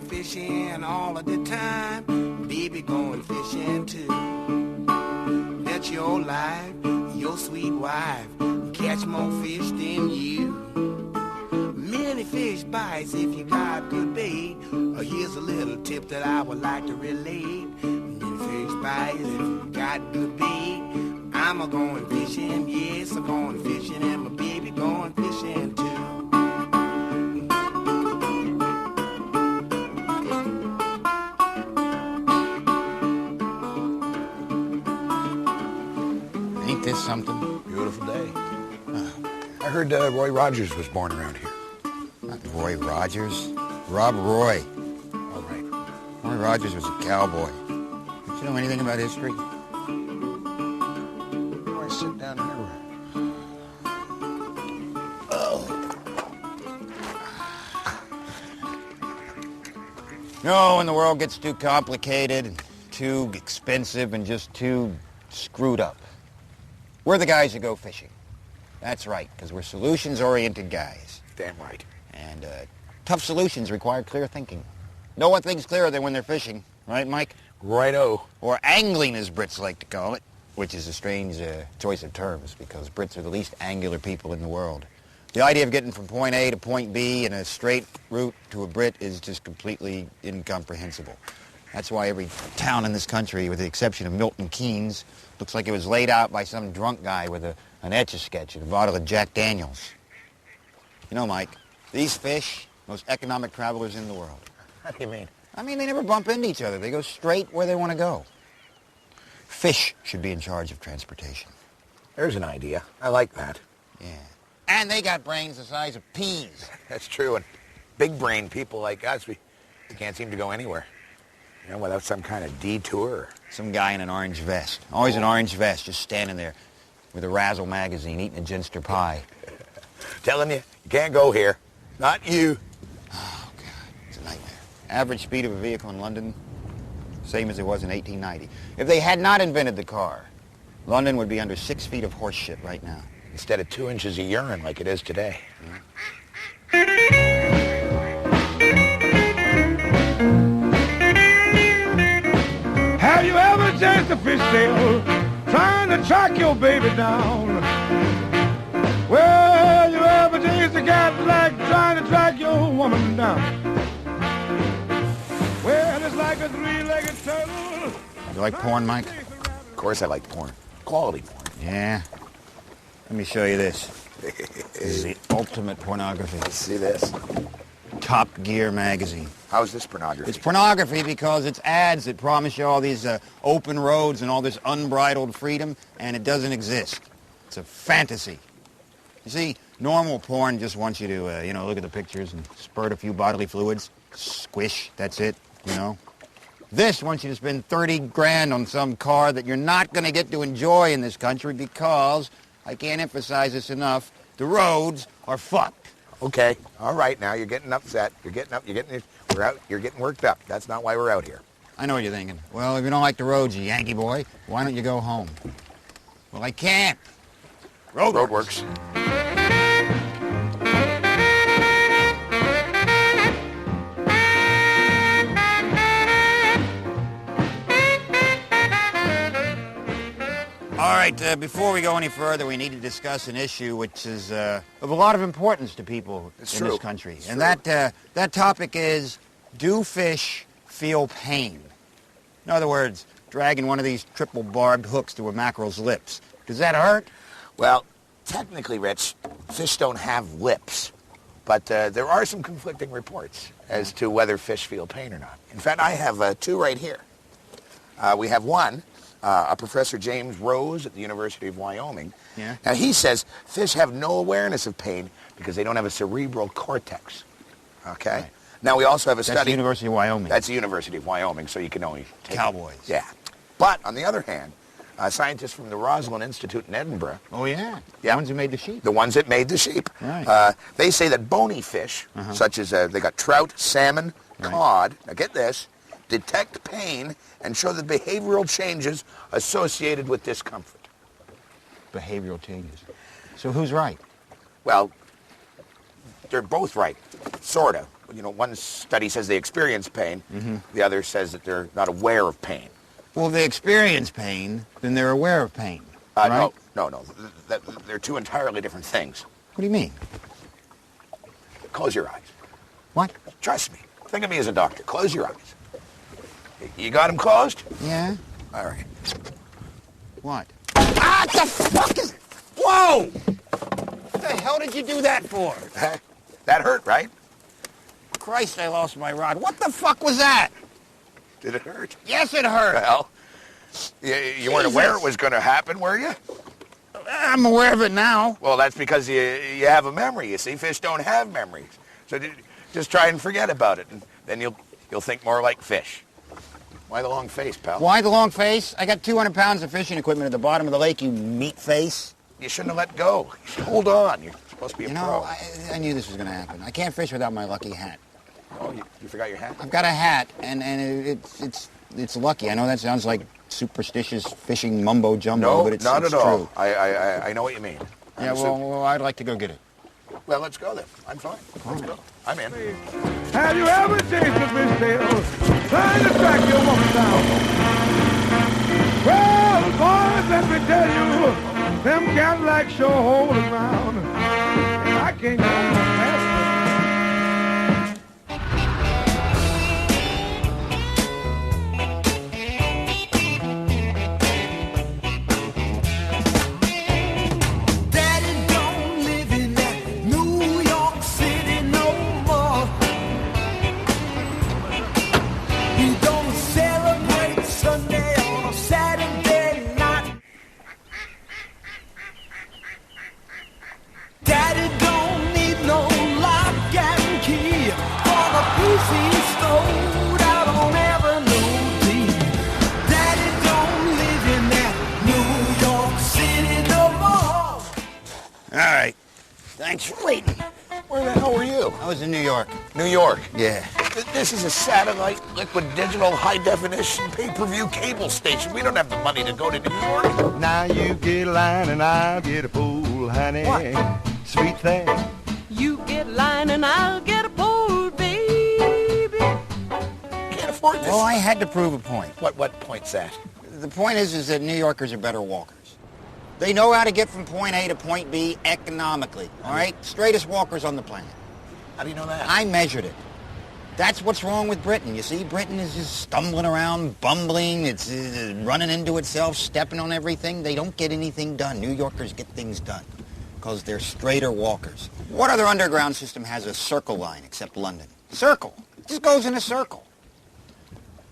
fishing all of the time. Baby going fishing too. Let your life, your sweet wife, catch more fish than you. Many fish bites if you got good bait. Here's a little tip that I would like to relate. Many fish bites if you got good bait. I'm a going fishing, yes, I'm going fishing, and my baby going fishing too. Ain't this something? Beautiful day. I heard Roy Rogers was born around here. Not Roy Rogers. Rob Roy. All right. Roy Rogers was a cowboy. Don't you know anything about history? Why sit down here? No, when the world gets too complicated, and too expensive, and just too screwed up. We're the guys who go fishing. That's right, because we're solutions-oriented guys. Damn right. And tough solutions require clear thinking. No one thinks clearer than when they're fishing. Right, Mike? Righto. Or angling, as Brits like to call it, which is a strange choice of terms, because Brits are the least angular people in the world. The idea of getting from point A to point B in a straight route to a Brit is just completely incomprehensible. That's why every town in this country, with the exception of Milton Keynes, looks like it was laid out by some drunk guy with an Etch-a-Sketch and a bottle of Jack Daniels. You know, Mike, these fish, most economic travelers in the world. How do you mean? I mean, they never bump into each other. They go straight where they want to go. Fish should be in charge of transportation. There's an idea. I like that. Yeah. And they got brains the size of peas. That's true. And big brain people like us, we can't seem to go anywhere. You know, without some kind of detour. Some guy in an orange vest. Always an orange vest, just standing there with a Razzle magazine, eating a ginster pie. Telling you, you can't go here. Not you. Oh, God. It's a nightmare. Average speed of a vehicle in London, same as it was in 1890. If they had not invented the car, London would be under 6 feet of horse shit right now. Instead of 2 inches of urine like it is today. Have you ever chased a fish tail trying to track your baby down? Well, you ever chased a cat like trying to track your woman down? Well, it's like a three-legged turtle. You like porn, Mike? Of course I like porn. Quality porn. Yeah. Let me show you this. This is the ultimate pornography. Let's see this. Top Gear magazine. How's this pornography? It's pornography because it's ads that promise you all these open roads and all this unbridled freedom, and it doesn't exist. It's a fantasy. You see, normal porn just wants you to, look at the pictures and spurt a few bodily fluids. Squish, that's it, you know. This wants you to spend 30 grand on some car that you're not going to get to enjoy in this country because, I can't emphasize this enough, the roads are fucked. Okay, all right, now you're getting upset. You're getting worked up. That's not why we're out here. I know what you're thinking. Well, if you don't like the roads, you Yankee boy, why don't you go home? Well, I can't. Roadworks. All right, before we go any further, we need to discuss an issue which is of a lot of importance to people in this country. And that topic is, do fish feel pain? In other words, dragging one of these triple barbed hooks to a mackerel's lips. Does that hurt? Well, technically, Rich, fish don't have lips. But there are some conflicting reports as to whether fish feel pain or not. In fact, I have two right here. We have one. A Professor James Rose at the University of Wyoming. Yeah. Now, he says fish have no awareness of pain because they don't have a cerebral cortex. Okay? Right. Now, we also have a study. That's the University of Wyoming. That's the University of Wyoming, so you can only take Cowboys. Yeah. But, on the other hand, scientists from the Roslin Institute in Edinburgh. Oh, yeah? Yeah. The ones who made the sheep. The ones that made the sheep. Right. They say that bony fish, such as they got trout, salmon, cod, now get this, detect pain and show the behavioral changes associated with discomfort. Behavioral changes. So who's right? Well, they're both right, sort of. one study says they experience pain. Mm-hmm. The other says that they're not aware of pain. Well, if they experience pain, then they're aware of pain, right? No. They're two entirely different things. What do you mean? Close your eyes. What? Trust me. Think of me as a doctor. Close your eyes. You got them closed? Yeah? All right. What? Ah, the fuck is... Whoa! What the hell did you do that for? That hurt, right? Christ, I lost my rod. What the fuck was that? Did it hurt? Yes, it hurt. Well, you weren't aware it was going to happen, were you? I'm aware of it now. Well, that's because you have a memory. You see, fish don't have memories. So just try and forget about it, and then you'll think more like fish. Why the long face, pal? Why the long face? I got 200 pounds of fishing equipment at the bottom of the lake, you meat face. You shouldn't have let go. You should hold on. You're supposed to be a pro. I knew this was going to happen. I can't fish without my lucky hat. Oh, you forgot your hat? I've got a hat, and it's lucky. I know that sounds like superstitious fishing mumbo jumbo, No, but it's not it's at all. true. I know what you mean. Yeah, well, I'd like to go get it. Well, let's go then. I'm fine. Let's go. I'm in. Have you ever chased a fish tail trying to track your woman down? Well, boys, let me tell you, them Cadillacs sure hold the ground. And I can't go no faster. Daddy don't live in that New York City no more. He don't celebrate Sunday on a Saturday night. Daddy don't need no lock and key for the piece he stole out on Avenue D. Daddy don't live in that New York City no more. All right. Thanks for waiting. Where the hell were you? I was in New York. New York. Yeah. This is a satellite, liquid digital, high-definition, pay-per-view cable station. We don't have the money to go to New York. Now you get a line and I'll get a pool, honey. What? Sweet thing. You get line and I'll get a pole, baby. Can't afford this. Well, I had to prove a point. What point's that? The point is that New Yorkers are better walkers. They know how to get from point A to point B economically, all right? Straightest walkers on the planet. How do you know that? I measured it. That's what's wrong with Britain. You see, Britain is just stumbling around, bumbling. It's running into itself, stepping on everything. They don't get anything done. New Yorkers get things done because they're straighter walkers. What other underground system has a circle line except London? Circle. It just goes in a circle.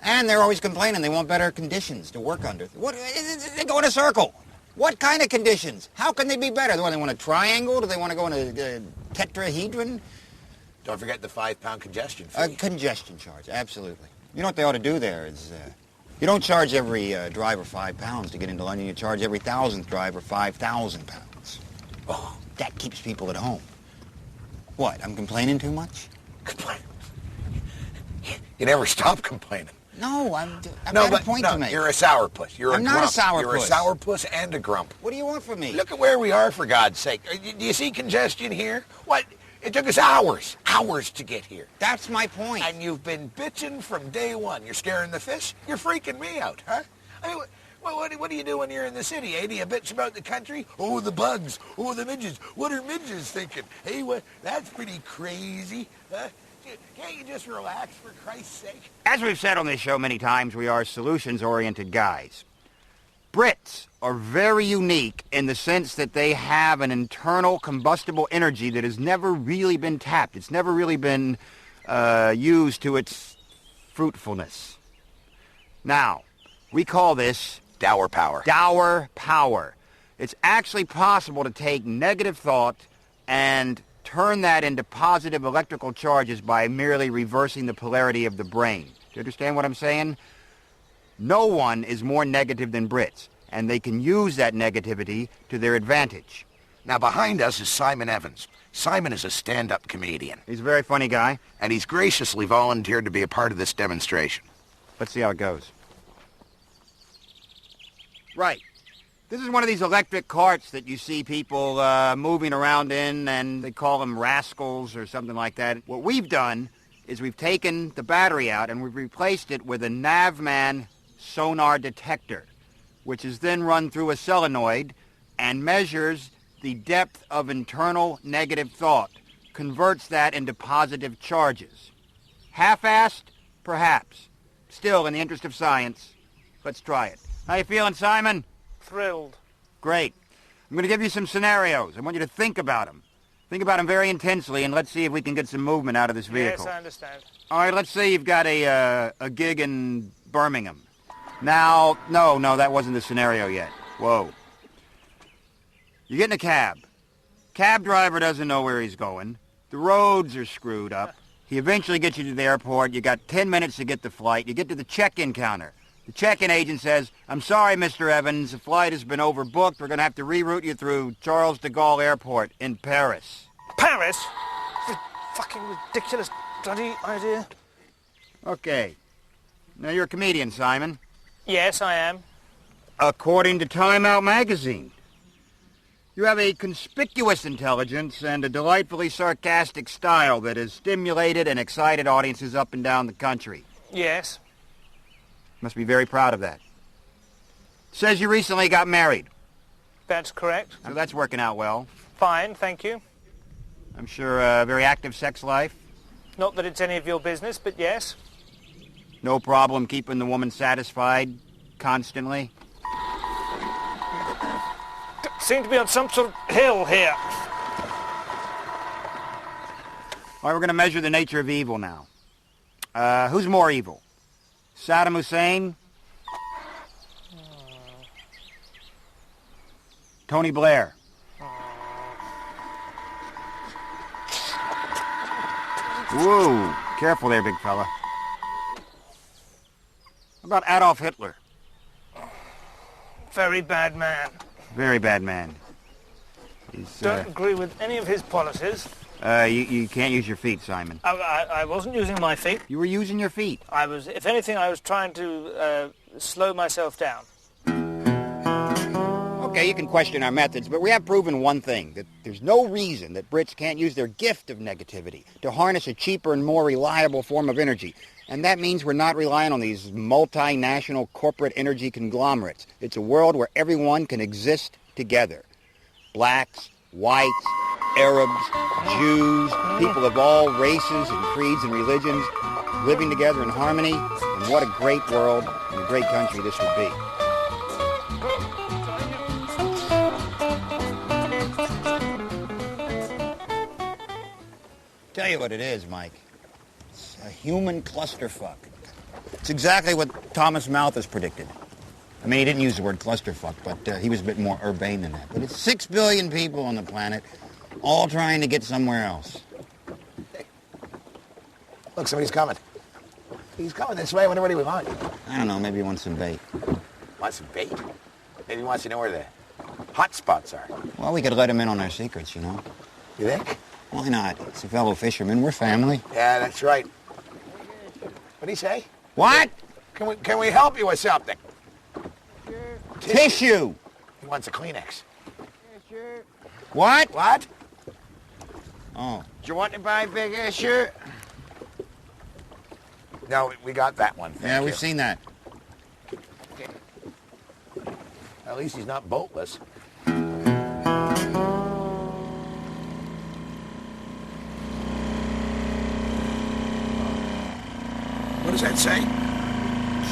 And they're always complaining they want better conditions to work under. What? They go in a circle. What kind of conditions? How can they be better? Do they want a triangle? Do they want to go in a tetrahedron? Don't forget the 5-pound congestion fee. A congestion charge, absolutely. You know what they ought to do there is, you don't charge every driver 5 pounds to get into London. You charge every 1,000th driver 5,000 pounds. Oh, That keeps people at home. What, I'm complaining too much? complain. You never stop complaining. No, I've got a point to make. You're a sourpuss. You're I'm a not a grump. sourpuss. You're a sourpuss and a grump. What do you want from me? Look at where we are, for God's sake. Do you see congestion here? What? It took us hours to get here. That's my point. And you've been bitching from day one. You're scaring the fish. You're freaking me out, huh? I mean, what do you do when you're in the city, eh? Do you bitch about the country? Oh, the bugs. Oh, the midges. What are midges thinking? Hey, that's pretty crazy. Huh? Can't you just relax, for Christ's sake? As we've said on this show many times, we are solutions-oriented guys. Brits are very unique in the sense that they have an internal combustible energy that has never really been tapped. It's never really been used to its fruitfulness. Now, we call this Dower power. dour power. It's actually possible to take negative thought and turn that into positive electrical charges by merely reversing the polarity of the brain. Do you understand what I'm saying? No one is more negative than Brits, and they can use that negativity to their advantage. Now, behind us is Simon Evans. Simon is a stand-up comedian, He's a very funny guy. and he's graciously volunteered to be a part of this demonstration. Let's see how it goes. Right. This is one of these electric carts that you see people moving around in, and they call them rascals or something like that. What we've done is we've taken the battery out and we've replaced it with a Navman sonar detector, which is then run through a solenoid and measures the depth of internal negative thought, converts that into positive charges. Half-assed? Perhaps. Still, in the interest of science, let's try it. How you feeling, Simon? Thrilled. Great. I'm going to give you some scenarios. I want you to think about them. Think about them very intensely, and let's see if we can get some movement out of this vehicle. Yes, I understand. All right, let's say you've got a gig in Birmingham. Now, no, that wasn't the scenario yet. Whoa. You get in a cab. Cab driver doesn't know where he's going. The roads are screwed up. He eventually gets you to the airport. You got 10 minutes to get the flight. You get to the check-in counter. The check-in agent says, "I'm sorry, Mr. Evans, the flight has been overbooked. We're going to have to reroute you through Charles de Gaulle Airport in Paris." Paris? This fucking ridiculous bloody idea. Okay. Now, you're a comedian, Simon. Yes, I am. According to Time Out magazine. You have a conspicuous intelligence and a delightfully sarcastic style that has stimulated and excited audiences up and down the country. Yes. Must be very proud of that. Says you recently got married. That's correct. So that's working out well. Fine, thank you. I'm sure a very active sex life. Not that it's any of your business, but yes. No problem keeping the woman satisfied constantly. Seem to be on some sort of hill here. All right, we're going to measure the nature of evil now. Who's more evil? Saddam Hussein? Tony Blair? Whoa, careful there, big fella. How about Adolf Hitler? Very bad man. Very bad man. He's, Don't agree with any of his policies. You can't use your feet, Simon. I wasn't using my feet. You were using your feet. I was, if anything, I was trying to slow myself down. Okay, you can question our methods, but we have proven one thing, that there's no reason that Brits can't use their gift of negativity to harness a cheaper and more reliable form of energy. And that means we're not relying on these multinational corporate energy conglomerates. It's a world where everyone can exist together. Blacks, whites, Arabs, Jews, people of all races and creeds and religions living together in harmony. And what a great world and a great country this would be. Tell you what it is, Mike. It's a human clusterfuck. It's exactly what Thomas Malthus predicted. I mean, he didn't use the word clusterfuck, but he was a bit more urbane than that. But it's 6 billion people on the planet, all trying to get somewhere else. Look, somebody's coming. He's coming this way. I wonder what he would want. I don't know, maybe he wants some bait. Wants some bait? Maybe he wants to know where the hot spots are. Well, we could let him in on our secrets, you know. You think? Why not? It's a fellow fisherman. We're family. Yeah, that's right. What'd he say? What? Can we help you with something? Tissue! He wants a Kleenex. What? What? Oh. Do you want to buy a big shirt? No, we got that one. Yeah, we've seen that. Okay. At least he's not boatless. What does that say?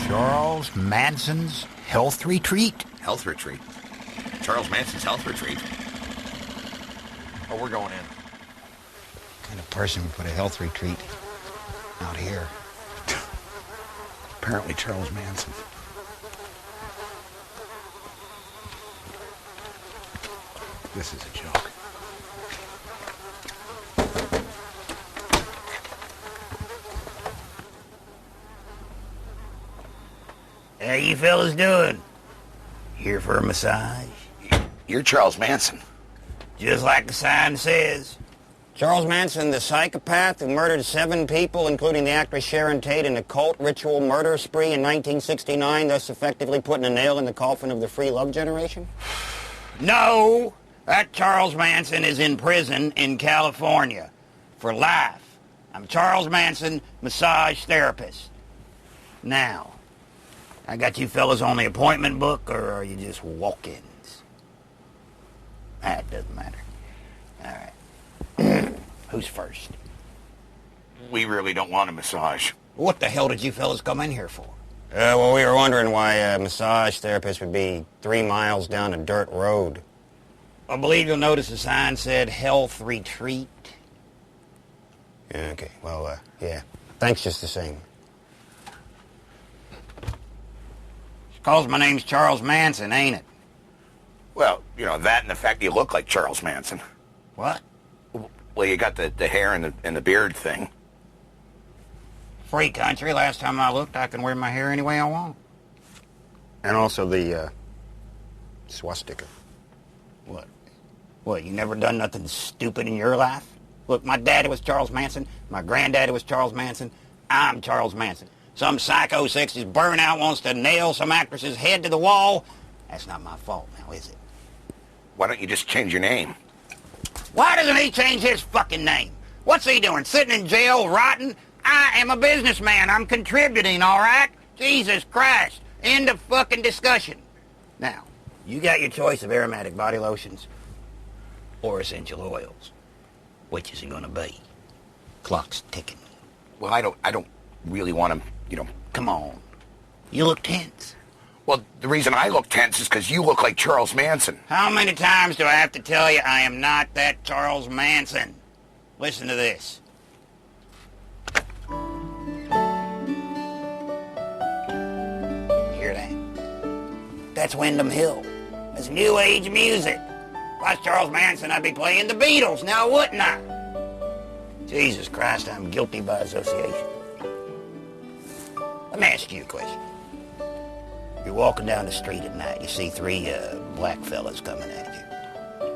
Charles Manson's Health Retreat? Health retreat. Charles Manson's health retreat. Oh, we're going in. What kind of person would put a health retreat out here? Apparently Charles Manson. This is a joke. How you fellas doing? Here for a massage? You're Charles Manson. Just like the sign says. Charles Manson, the psychopath who murdered 7 people, including the actress Sharon Tate, in a cult ritual murder spree in 1969, thus effectively putting a nail in the coffin of the free love generation? No! That Charles Manson is in prison in California for life. I'm Charles Manson, massage therapist. Now, I got you fellas on the appointment book, or are you just walk-ins? That doesn't matter. All right. Who's first? We really don't want a massage. What the hell did you fellas come in here for? Well, we were wondering why a massage therapist would be 3 miles down a dirt road. I believe you'll notice the sign said Health Retreat. Yeah, okay. Well, yeah. Thanks just the same. Because my name's Charles Manson, ain't it? Well, you know, that and the fact you look like Charles Manson. What? Well, you got the hair and the beard thing. Free country. Last time I looked, I can wear my hair any way I want. And also the, swastika. What? What, you never done nothing stupid in your life? Look, my daddy was Charles Manson. My granddaddy was Charles Manson. I'm Charles Manson. Some psycho 60s burnout wants to nail some actress's head to the wall. That's not my fault now, is it? Why don't you just change your name? Why doesn't he change his fucking name? What's he doing, sitting in jail, rotting? I am a businessman. I'm contributing, all right? Jesus Christ. End of fucking discussion. Now, you got your choice of aromatic body lotions or essential oils. Which is it gonna be? Clock's ticking. Well, I don't really want to, you know. Come on. You look tense. Well, the reason I look tense is because you look like Charles Manson. How many times do I have to tell you I am not that Charles Manson? Listen to this. Hear that? That's Windham Hill. That's new age music. If I was Charles Manson, I'd be playing the Beatles, now wouldn't I? Jesus Christ, I'm guilty by association. Let me ask you a question. You're walking down the street at night, you see 3 black fellas coming at you.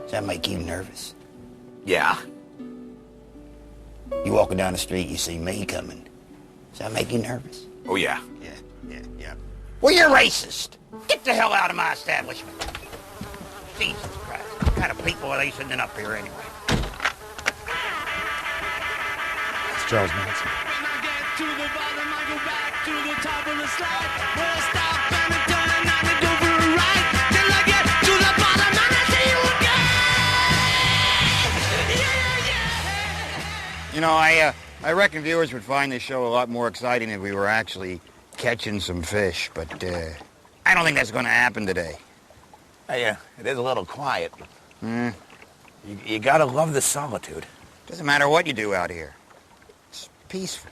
Does that make you nervous? Yeah. You walking down the street, you see me coming. Does that make you nervous? Oh, yeah. Yeah. Well, you're racist. Get the hell out of my establishment. Jesus Christ. What kind of people are they sending up here anyway? It's Charles Manson. When I get to the bottom, I go back to the top of the slide. When I stop and I turn and I go for a ride. Till I get to the bottom and I see you again. Yeah. You know, I reckon viewers would find this show a lot more exciting if we were actually catching some fish, but I don't think that's going to happen today. Yeah, it is a little quiet. You gotta love the solitude. Doesn't matter what you do out here. It's peaceful.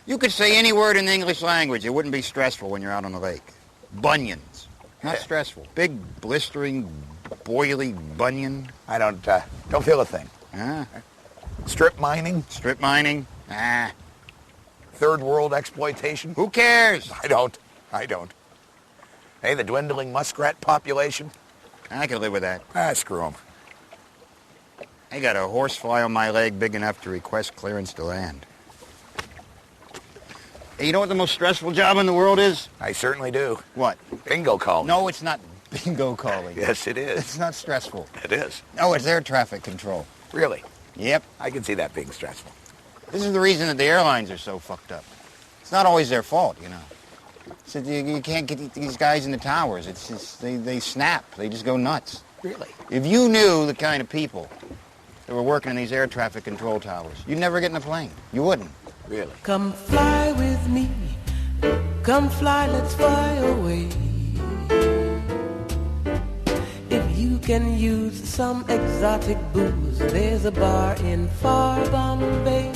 You could say any word in the English language. It wouldn't be stressful when you're out on the lake. Bunions. Not stressful. Big, blistering, boily bunion. I don't feel a thing. Ah. Strip mining, Strip mining. Ah. third world exploitation. Who cares? I don't. Hey, the dwindling muskrat population. I can live with that. Screw them. I got a horsefly on my leg big enough to request clearance to land. Hey, you know what the most stressful job in the world is? I certainly do. What? Bingo call. No, it's not bingo calling. Yes, it is. It's not stressful. It is. No, it's air traffic control. Really? Yep. I can see that being stressful. This is the reason that the airlines are so fucked up. It's not always their fault, you know. So you can't get these guys in the towers. It's just, they snap. They just go nuts. Really? If you knew the kind of people that were working in these air traffic control towers, you'd never get in a plane. You wouldn't. Really? Come fly with me. Come fly, let's fly away. If you can use some exotic booze, there's a bar in far Bombay.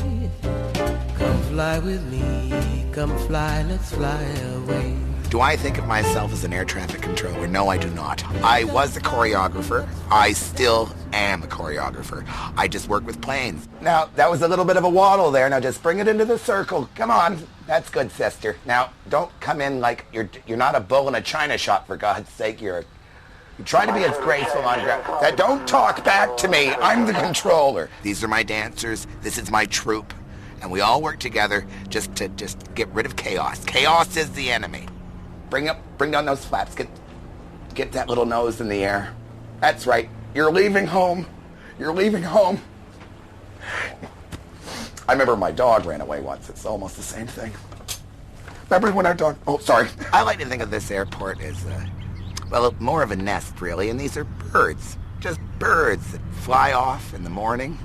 Come fly with me. Come fly, let's fly away. Do I think of myself as an air traffic controller? No, I do not. I was a choreographer. I still am a choreographer. I just work with planes. Now, that was a little bit of a waddle there. Now, just bring it into the circle. Come on. That's good, sister. Now, don't come in like you're not a bull in a china shop, for God's sake. You're trying to be as graceful on ground. Don't talk back to me. I'm the controller. These are my dancers. This is my troupe. And we all work together just to get rid of chaos. Chaos is the enemy. Bring down those flaps. Get that little nose in the air. That's right. You're leaving home. You're leaving home. I remember my dog ran away once. It's almost the same thing. Remember when our dog... Oh, sorry. I like to think of this airport as, well, more of a nest, really. And these are birds. Just birds that fly off in the morning.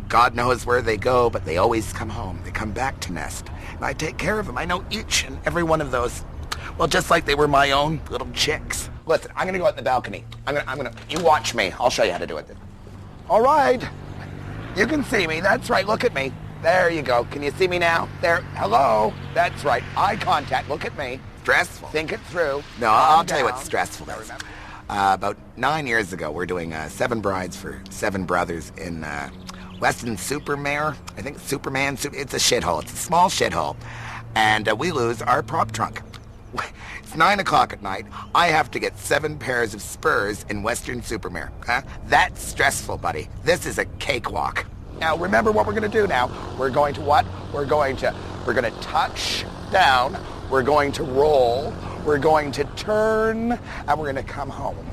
God knows where they go, but they always come home. They come back to nest. And I take care of them. I know each and every one of those. Well, just like they were my own little chicks. Listen, I'm going to go out in the balcony. You watch me. I'll show you how to do it. All right. You can see me. That's right. Look at me. There you go. Can you see me now? There. Hello. That's right. Eye contact. Look at me. Stressful. Think it through. No, I'll tell you what's stressful is. About 9 years ago, we're doing 7 Brides for 7 Brothers in Weston-super-Mare. I think Superman. It's a shithole. It's a small shithole. And we lose our prop trunk. It's 9 o'clock at night. I have to get 7 pairs of spurs in Western-super-Mare. Huh? That's stressful, buddy. This is a cakewalk. Now, remember what we're going to do now. We're going to what? We're going to touch down. We're going to roll. We're going to turn. And we're going to come home.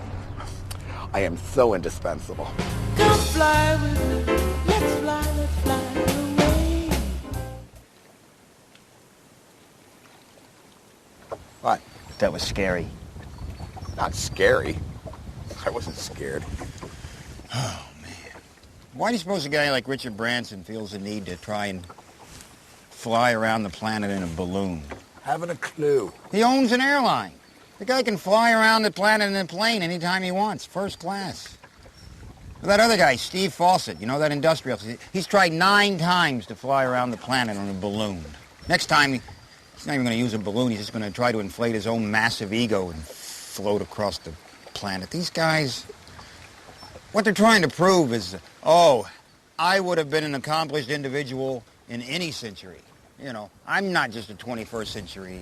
I am so indispensable. Come fly with me. Let's fly away. What? That was scary. Not scary. I wasn't scared. Oh, man. Why do you suppose a guy like Richard Branson feels the need to try and fly around the planet in a balloon? Haven't a clue. He owns an airline. The guy can fly around the planet in a plane anytime he wants, first class. That other guy, Steve Fawcett, you know, that industrialist, he's tried 9 times to fly around the planet on a balloon. Next time, he's not even going to use a balloon. He's just going to try to inflate his own massive ego and float across the planet. These guys, what they're trying to prove is, oh, I would have been an accomplished individual in any century. You know, I'm not just a 21st century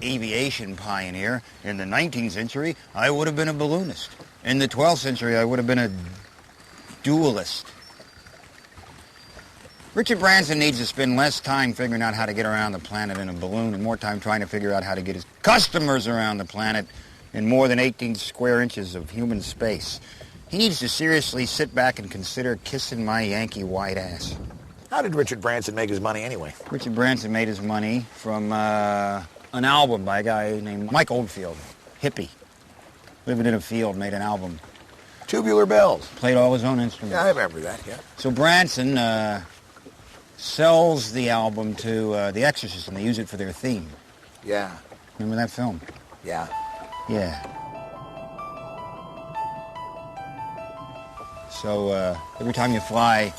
aviation pioneer. In the 19th century, I would have been a balloonist. In the 12th century, I would have been a duelist. Richard Branson needs to spend less time figuring out how to get around the planet in a balloon and more time trying to figure out how to get his customers around the planet in more than 18 square inches of human space. He needs to seriously sit back and consider kissing my Yankee white ass. How did Richard Branson make his money anyway? Richard Branson made his money from an album by a guy named Mike Oldfield, hippie. Living in a field, made an album. Tubular Bells. Played all his own instruments. Yeah, I remember that, yeah. So Branson sells the album to The Exorcist, and they use it for their theme. Yeah. Remember that film? Yeah. Yeah. So every time you fly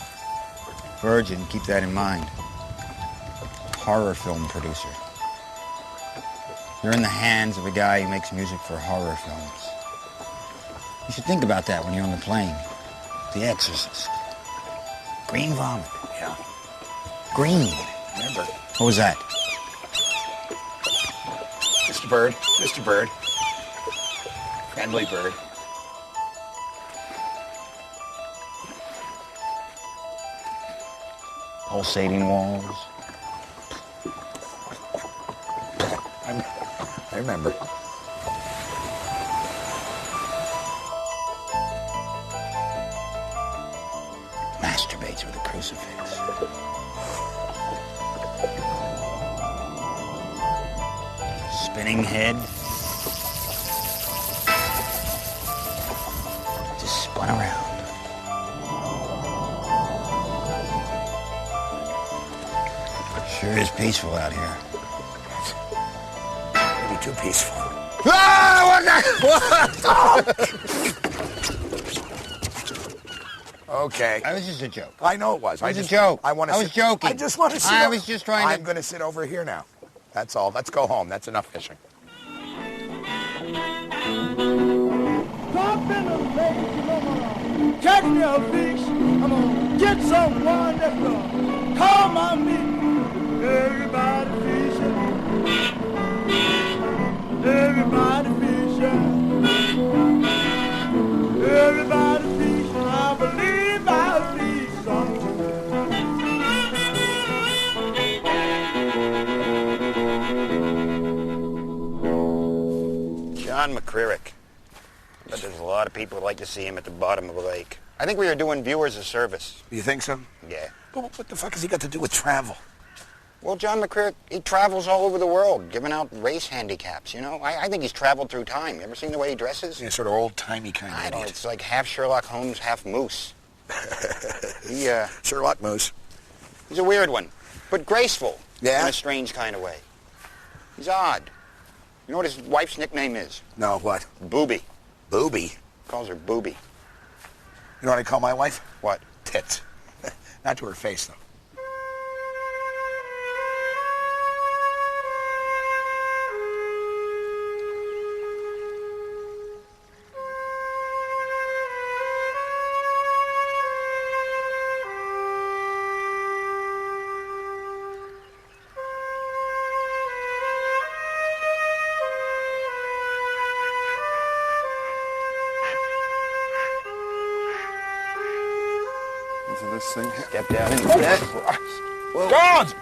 Virgin, keep that in mind. Horror film producer. You're in the hands of a guy who makes music for horror films. You should think about that when you're on the plane. The Exorcist. Green vomit. Yeah. Green. Remember. What was that? Mr. Bird. Mr. Bird. Friendly bird. Pulsating walls. I remember. Masturbates with a crucifix. Spinning head. Just spun around. Sure is peaceful out here. Maybe too peaceful. Ah, what the? Okay. That was just a joke. I know it was. It was a joke. I was joking. I just want to sit. I was just trying to... I'm going to sit over here now. That's all. Let's go home. That's enough fishing. Drop in the lake, I'm gonna catch me a fish. I'm gonna get someone that's gonna call my meat. Everybody fishing. Everybody fishing. Everybody fishing. I believe I'll be somewhere. John McCririck. But there's a lot of people who like to see him at the bottom of a lake. I think we are doing viewers a service. You think so? Yeah. But what the fuck has he got to do with travel? Well, John McCreary, he travels all over the world, giving out race handicaps, you know? I think he's traveled through time. You ever seen the way he dresses? Yeah, sort of old-timey kind of I know, idiot. it's like half Sherlock Holmes, half Moose. Sherlock Moose. He's a weird one, but graceful. Yeah? In a strange kind of way. He's odd. You know what his wife's nickname is? No, what? Booby. Booby? Calls her Booby. You know what I call my wife? What? Tits. Not to her face, though. Into this thing. Step down into that. God!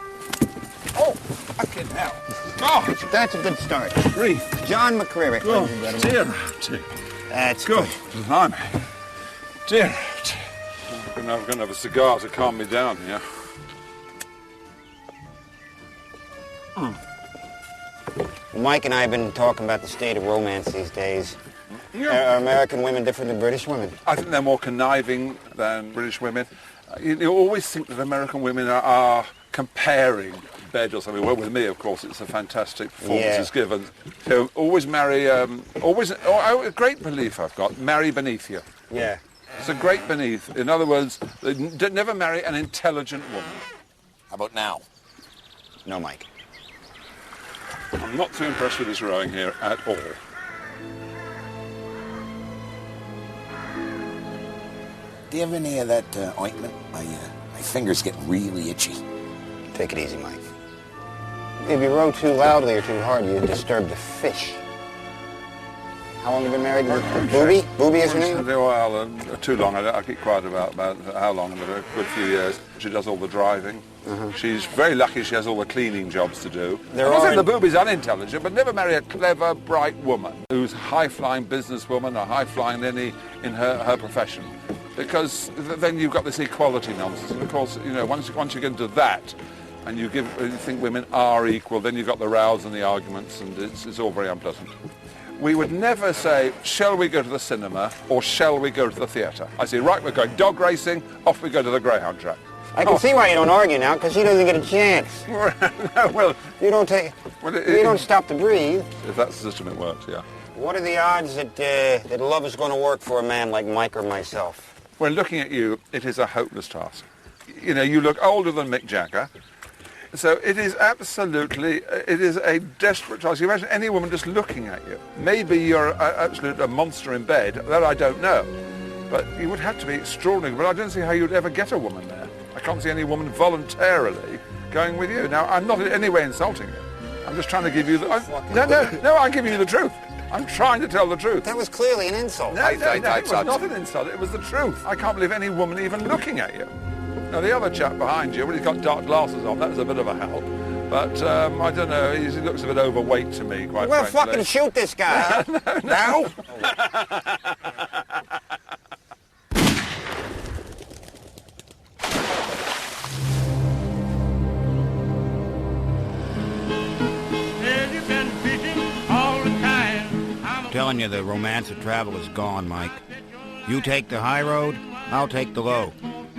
Oh, fucking hell. God! That's a good start. Three. John McCreary. Go. ladies and gentlemen. Dear. That's Go. good. Blimey. Dear. I'm going to have a cigar to calm me down here. Mike and I have been talking about the state of romance these days. Are American women different than British women? I think they're more conniving than British women. You always think that American women are comparing bed or something. Well, with me, of course, it's a fantastic performance is given. So always marry, a great belief I've got, marry beneath you. Yeah. It's a great beneath. In other words, never marry an intelligent woman. How about now? No, Mike. I'm not too impressed with this rowing here at all. Do you have any of that ointment? My fingers get really itchy. Take it easy, Mike. If you row too loudly or too hard, you disturb the fish. How long have you been married to Booby? Booby is her name? Well, too long. I keep quiet about how long, but a good few years. She does all the driving. She's very lucky she has all the cleaning jobs to do. I'm not saying the Booby's unintelligent, but never marry a clever, bright woman who's a high-flying businesswoman or high-flying in her profession. Because then you've got this equality nonsense. And of course, you know, once you get into that, and you think women are equal, then you've got the rows and the arguments, and it's all very unpleasant. We would never say, shall we go to the cinema or shall we go to the theatre? I say, right, we're going dog racing, off we go to the greyhound track. I can see why you don't argue now, because he doesn't get a chance. Well, You don't you don't stop to breathe. if that's the system, it works, yeah. What are the odds that love is going to work for a man like Mike or myself? When looking at you, it is a hopeless task. You know, you look older than Mick Jagger, so it is a desperate task. You imagine any woman just looking at you. Maybe you're a monster in bed, that I don't know. But you would have to be extraordinary, but I don't see how you'd ever get a woman there. I can't see any woman voluntarily going with you. Now, I'm not in any way insulting you. I'm just trying to give you the... No, I'm giving you the truth. I'm trying to tell the truth. That was clearly an insult. No, it was not an insult. It was the truth. I can't believe any woman even looking at you. Now, the other chap behind you, well, he's got dark glasses on. That was a bit of a help. But, I don't know, he looks a bit overweight to me, quite Well, frankly. fucking shoot this guy. Now? You've been fishing all the time. I'm telling you, the romance of travel is gone, Mike. You take the high road, I'll take the low.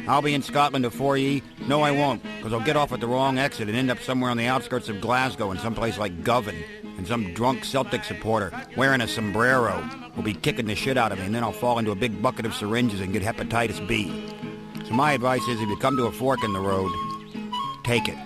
I'll be in Scotland before ye. No, I won't, because I'll get off at the wrong exit and end up somewhere on the outskirts of Glasgow in some place like Govan. And some drunk Celtic supporter, wearing a sombrero, will be kicking the shit out of me, and then I'll fall into a big bucket of syringes and get hepatitis B. So my advice is, if you come to a fork in the road, take it.